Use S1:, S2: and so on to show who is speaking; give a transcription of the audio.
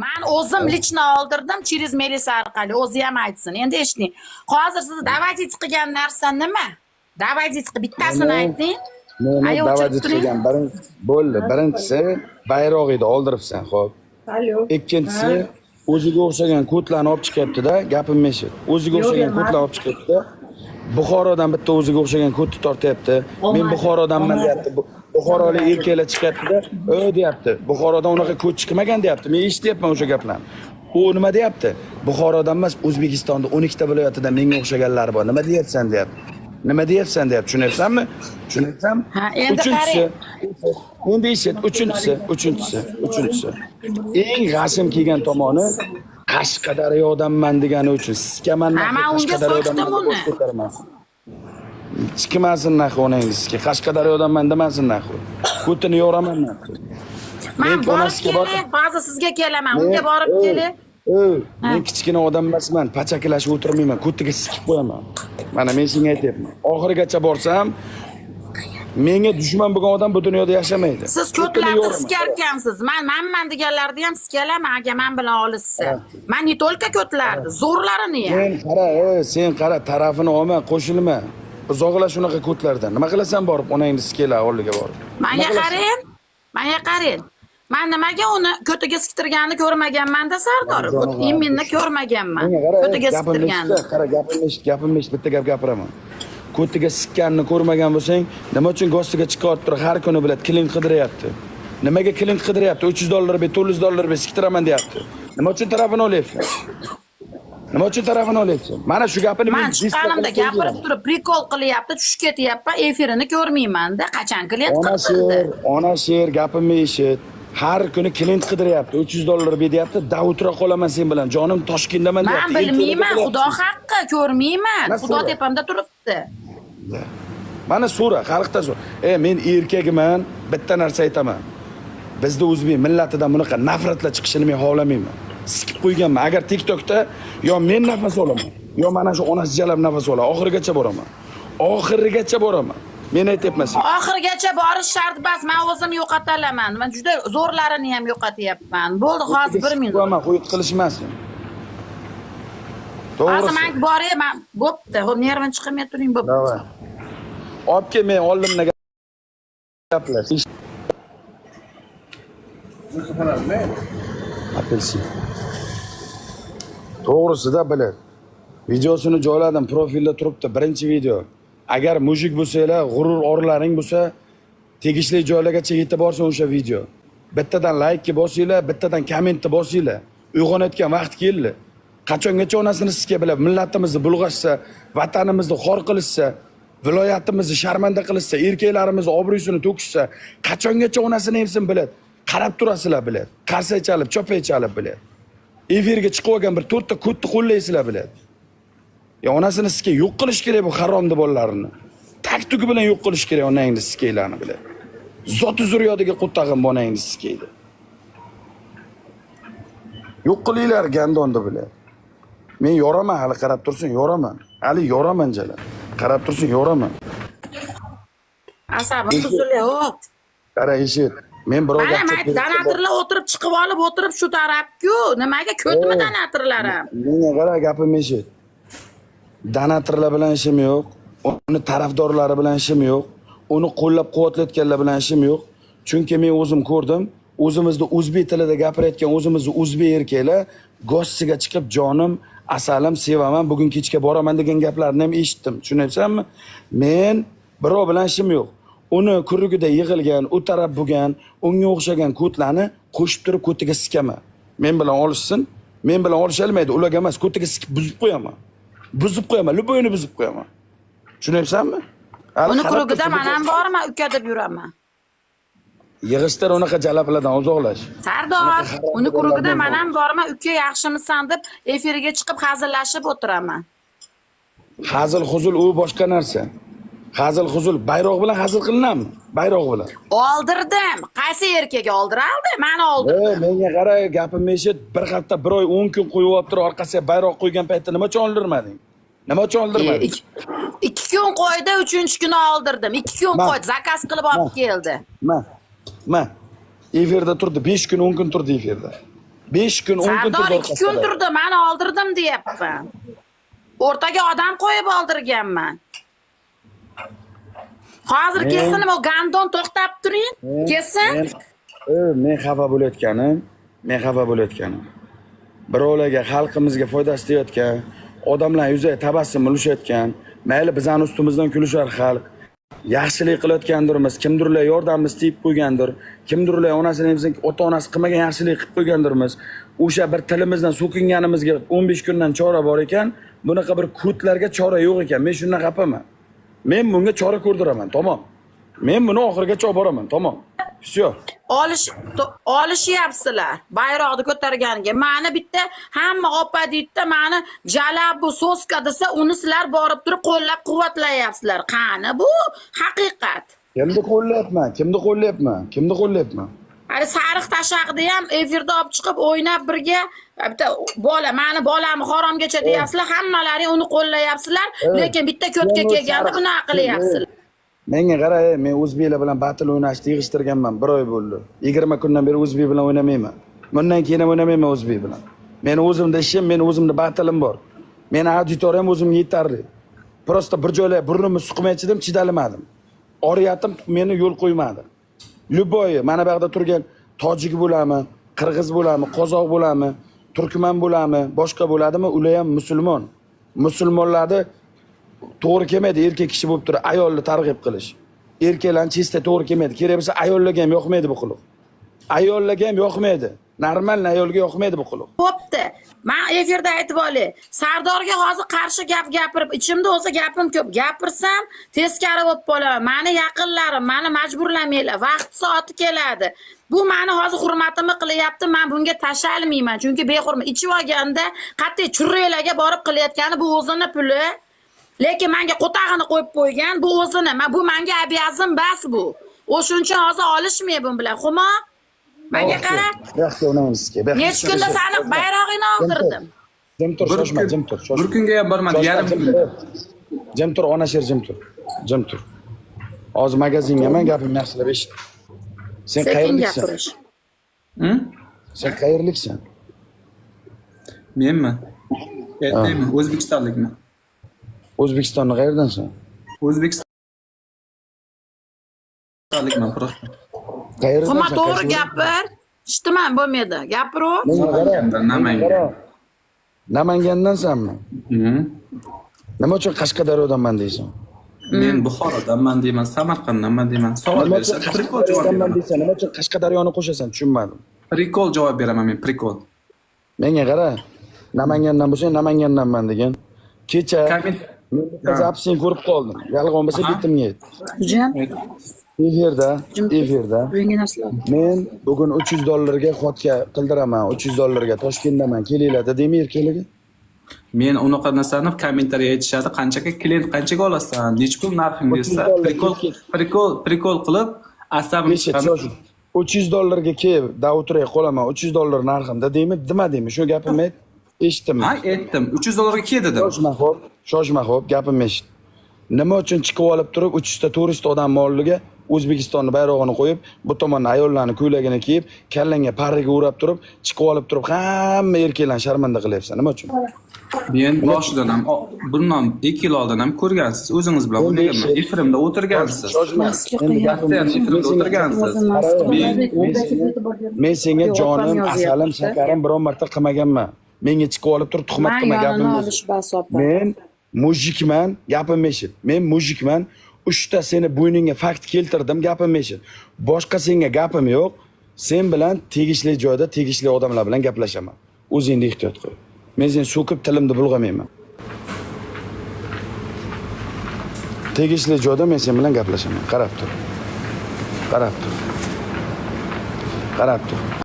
S1: Men o'zim lichno oldirdim через Melisa orqali. O'zi ham aytsin. Endi eshiting. Hozir siz davajiy qilgan narsa nima? Davajiy bittasini ayting.
S2: Meni davajiy qilgan bo'ldi. Birinchisi bayroq edi, oldiribsan, xo'p. Ikkinchisi o'ziga o'xshagan kodlarni olib chiqyapti-da, gapimni eshit. O'ziga o'xshagan kodlarni olib chiqyapti. Buxorodan bitta o'ziga o'xshagan kodni tortyapti. Men Buxorodanman deyapti. Buxorolik erkaklar chiqyapti-da, deyapti. Buxorodan unaqa kod chiqmagan deyapti. Men eshityapman o'sha gaplarni. U nima deyapti? Buxorodan emas, O'zbekistonda 12 ta viloyatida menga o'xshaganlar bor. Nima deyapsan deyapti. Nima deyapsan deyapti. Tushunyapsanmi? Tushunyapsam?
S1: Ha, endi qarang.
S2: Endi eshit, uchinchisi. Eng g'ashim kelgan tomoni Qashqadaryodanman degani uchun siskaman.
S1: Men unga sochdim uni.
S2: Chiqmasin naxi onangizga. Qashqadaryodanman demasin naxi. Kutini yo'raman naxi.
S1: Men borib kelay, ba'zi sizga kelaman. Unga borib kelay.
S2: Men kichkina odam emasman, pachakilashib o'tirmayman, ko'tiga sikib qo'yaman. Mana men senga aytyapman. Oxirigacha borsam, menga dushman bo'lgan odam bu dunyoda yashamaydi.
S1: Siz ko'tlarni sikarkansiz. Men deganlarni ham sikalaman, agar men bilan olishsa. Men ne только ko'tlarni, zo'rlarini ham.
S2: Sen qara, tarafini olma, qo'shilma. Uzoqlash unaqa ko'tlardan. Nima qilasan borib, onangni sikala oldiga borib.
S1: Menga qarang. Men nimaga uni ko'tiga siktirganini ko'rmaganman-da, Sardor. Imminni ko'rmaganman. Ko'tiga siktirganini.
S2: Qara, gapimni eshit, bitta gap gapiraman. Ko'tiga sikkanini ko'rmagan bo'lsang, nima uchun gostiga chiqib turib har kuni bilan klient qidiryapti? Nimaga klient qidiryapti? $300 ber, $400 ber siktiraman deyapti. Nima uchun tarafini olyapsan? Mana shu gapini
S1: men chiqqanimda gapirib turib, prikol qilyapti, tushib ketyapman, efirini ko'rmayman-da. Qachon klient qildi?
S2: Ona sher, gapimni eshit. Har kuni klient qidiryapti, $300 ber deyapti, davra qolaman sen bilan. Jonim Toshkentdaman deyapti.
S1: Men bilmayman, Xudo haqqi, ko'rmayman. Xudo tepamda turibdi.
S2: Mana so'ra, xalqdan so'ra. Men erkakman, bitta narsa aytaman. Bizda o'zbek millatidan bunaqa nafratlar chiqishini men xohlamayman. Sikib qo'yganman. Agar TikTokda yo men nafas olaman, yo mana shu onasi jalab nafas oladi. Oxirigacha boraman. Men aytyapman.
S1: Oxirigacha borish shart emas. Men o'zim yo'qotalaman. Men juda zo'rlarini ham yo'qotyapman. Bo'ldi, hozir 1 minut.
S2: Qo'yib qilishmasin.
S1: Hozir men boraman. Bo'pti. Xo'p, nervim chiqmay turing, bo'pti.
S2: Davay. Olib kel, men oldimda gaplash. Apelsin. To'g'risida biladi. Videosini joyladim, profilda turibdi, birinchi video. Agar mujik bo'lsanglar, g'urur orlaring bo'lsa, tegishli joylargacha yetib borsa o'sha video. Bittadan like bosinglar, bittadan kommentni bosinglar. Uyg'onayotgan vaqt keldi. Qachongacha onasini sizga bilib, millatimizni bulg'ashsa, vatanimizni xor qilishsa, viloyatimizni sharmanda qilishsa, erkaklarimizni obro'sini to'kishsa, qachongacha onasini emsin biladi. Qarab turasizlar biladi. Qarsa chalib, cho'pay chalib biladi. Efirga chiqib olgan bir 4 ta ko'tni qo'llaysizlar biladi. Onasini sizga yo'q qilish kerak bu haromni bolalarini. Taktugi bilan yo'q qilish kerak onangni sizkaylarni biladi. Zoti zuriyodiga qo'ttag'im onangni sizkaydi. Yo'q qilinglar gandonni biladi. Men yoraman, hali qarab tursin, yoraman. Hali yoraman jala. Qarab tursin, yoraman.
S1: Asabim buzilyapti.
S2: Qara eshit. Men birovga
S1: donatorlar o'tirib chiqib olib o'tirib shu tarafku. Nimaga ko'tmi donatorlar ham?
S2: Menga qara, gapimni eshit. Donatorlar bilan ishim yo'q. Uni tarafdorlari bilan ishim yo'q. Uni qo'llab-quvvatlayotganlar bilan ishim yo'q. Chunki men o'zim ko'rdim, o'zimizni o'zbek tilida gapirayotgan o'zimizni o'zbek erkaklar gostiga chiqib jonim, asalim, sevaman, bugun kechga boraman degan gaplarni ham eshitdim. Tushunyapsanmi? Men birov bilan ishim yo'q. Uni kurugida yig'ilgan, u taraf bo'lgan, unga o'xshagan ko'tlarni qo'shib turib ko'tiga sikaman. Men bilan olishsin, men bilan olisholmaydi, ularga emas, ko'tiga sikib buzib qo'yaman. Luboyni buzib qo'yaman. Tushunyapsanmi?
S1: Uni kurugida men ham borman, uka deb yuraman.
S2: Yig'ishtir unaqa jalablardan uzoqlash.
S1: Sardor, uni kurugida men ham borman, uka yaxshimisan deb efirga chiqib hazillashib o'tiraman.
S2: Hazil-huzul u boshqa narsa. Hazil-huzul bayroq bilan hazil qilinadimi? Bayroq bilan.
S1: Oldirdim. Qaysi erkak oldiraldi? Men oldirdim.
S2: Menga qara, gapimni eshit. Bir hafta, bir oy, 10 kun qo'yib olib turib, orqasiga bayroq qo'ygan paytda nima uchun oldirmading?
S1: 2 kun qo'ydi, 3-kuni oldirdim. 2 kun qo'ydi, zakaz qilib olib keldi.
S2: Ma. Efirda turdi, 5 kun, 10 kun turdi efirda. 5 kun 10 kun
S1: Sardor
S2: turdi
S1: 2 kun turdi, men oldirdim deyapman. O'rtaga odam qo'yib oldirganman. Hozir kelsin o gandon to'xtab turing. Kelsin.
S2: Men xafa bo'layotganim. Birovlarga, xalqimizga foydasi tegayotgan, odamlar yuziga tabassum ulashayotgan, mayli bizani ustimizdan kulishar xalq. Yaxshilik qilayotgandirmiz, kimdirlar yordamimiz tegib qo'ygandir, kimdirlar onasini bizning ota-onasi qilmagan yaxshilik qilib qo'ygandirmiz. O'sha bir tilimizdan so'kinganimizga 15 kundan chora bor ekan, bunaqa bir kurtlarga chora yo'q ekan. Men shundan xafaman. Men bunga chora ko'rdiraman, tamom. Men buni oxirigacha olib boraman, tamom. Всё.
S1: Olishyapsizlar. Bayroqni ko'targaniga. Meni bitta hamma opa deydi, meni jalab bu soska desa, uni sizlar borib turib qo'llab-quvvatlayapsizlar. Qani bu haqiqat.
S2: Kimni qo'llayapman?
S1: Hali sariq tashaqni ham efirda olib chiqib o'ynab birga bitta bola, meni bolamni haromgacha deyapsizlar, hammalaring uni qo'llayapsizlar, lekin bitta ko'tga kelganda bunaqa qilyapsizlar.
S2: Menga qara, men o'zbeklar bilan battle o'ynashni yig'ishtirganman 1 oy bo'ldi. 20 kundan beri o'zbek bilan o'ynamayman. Bundan keyin ham o'ynamayman o'zbek bilan. Meni o'zimda ishim, meni o'zimda battle'im bor. Meni auditoriyam o'zimga yetarli. Prosta bir joylar burnimni suqmay chidim, chidalmadim. Oriyatim meni yo'l qo'ymadi. Luboy, mana bu yerda turgan tojik bo'lami, qirg'iz bo'lami, qozoq bo'lami, turkman bo'lami, boshqa bo'ladimi? Ular ham musulmon. Musulmonlarni to'g'ri kelmaydi erkak kishi bo'lib turib ayolni targ'ib qilish. Erkaklarni chista to'g'ri kelmaydi. Kerak bo'lsa ayollarga ham yoqmaydi bu qiliq. Ayollarga ham yoqmaydi. Normal ayolga yoqmaydi bu qiliq.
S1: Bo'pti. Men efirda aytib olay. Sardorga hozir qarshi gap gapirib, ichimda o'zi gapim ko'p. Gapirsam, teskari bo'lib qolaman. Meni yaqinlarim, meni majburlamaylar. Vaqt soati keladi. Bu meni hozir hurmatimni qilyapti. Men bunga tashalmayman. Chunki behurmat ichib olganda qat'iy churrelarga borib qilayotgani bu o'zini puli. Lekin menga qo'tag'ini qo'yib qo'ygan, bu o'zini. Bu menga abyazim bas bu. O'shuncha hozir olishmayman bu bilan. Xumo? Menga qara.
S2: Yaxshi o'ynaymiz-ki.
S1: Necha kunda sani bayrog'ingni oldirdim.
S2: Jim tur, shoshma, jim tur.
S3: Bir kunga ham bormadi, yarim kun.
S2: Jim tur, ona sher jim tur. Hozir magazinga men gapimni yaxshilab eshit. Sen qayerliksan? Sen qayerliksan?
S3: Menmi? Aytaymi? O'zbekistonlikman.
S2: O'zbekistonni qayerdansan?
S3: O'zbekistonlikman, prosta.
S2: Qayerdansan?
S1: Xuma to'g'ri gapir. Eshitman bo'lmaydi. Gapir-u.
S2: Namangandansanmi? Nima uchun Qashqadaryodanman deysan?
S3: Men Buxorodanman deyman, Samarqanddanman deyman. Savol berishadi, prikol javob beraman.
S2: Nima uchun Qashqadaryoni qo'shasan, tushunmadim.
S3: Prikol javob beraman men, prikol.
S2: Menga qara. Namangandan bo'lsa, Namangandanman degan. Kecha men zapsini ko'rib qoldim. Yolg'on bo'lsa bitimga yet.
S1: Jim.
S2: Efirda.
S1: Bunga narsalar.
S2: Men bugun $300 xotka qildiraman. $300 Toshkentdaman. Kelinglar dedingmi erkaklarga?
S3: Men unaqa narsani kommentariya aytishadi, qanchaga klient qanchaga olasan, nechta pul narxing desa, prikol qilib asabim chiqadi.
S2: $300 kelib, davutray qolaman. $300 narxim dedingmi, demadingmi? Shu gapimni ayt. Eshitdim.
S3: Ha, aytdim. $300 ke dedim.
S2: Shoshma xo'p, gapimni eshit. Nima uchun chiqib olib turib 300 ta turist odam oldiga O'zbekistonni bayrog'ini qo'yib, bu tomondan ayollarni ko'ylagini kiyib, kallangga pariga o'rab turib, chiqib olib turib, hamma erkaklarni sharmanda qilyapsan. Nima uchun?
S3: Men boshidan ham, bundan 2 yil oldin ham ko'rgansiz, o'zingiz bilan o'ynaganman. Efirimda o'tirgansiz. Efirimda o'tirgansiz.
S2: Men senga jonim, asalim, shakarim biron marta qilmaganman. Menga chiqib olib turib tuhmat qilmaganman. Men mujikman, gapimni eshit. Men mujikman. 3 ta seni bo'yningga fakt keltirdim, gapimni eshit. Boshqa senga gapim yo'q. Sen bilan tegishli joyda, tegishli odamlar bilan gaplashaman. O'zingni ehtiyot qil. Men seni so'kib tilimni bulg'amayman. Tegishli joyda men sen bilan gaplashaman. Qarab tur.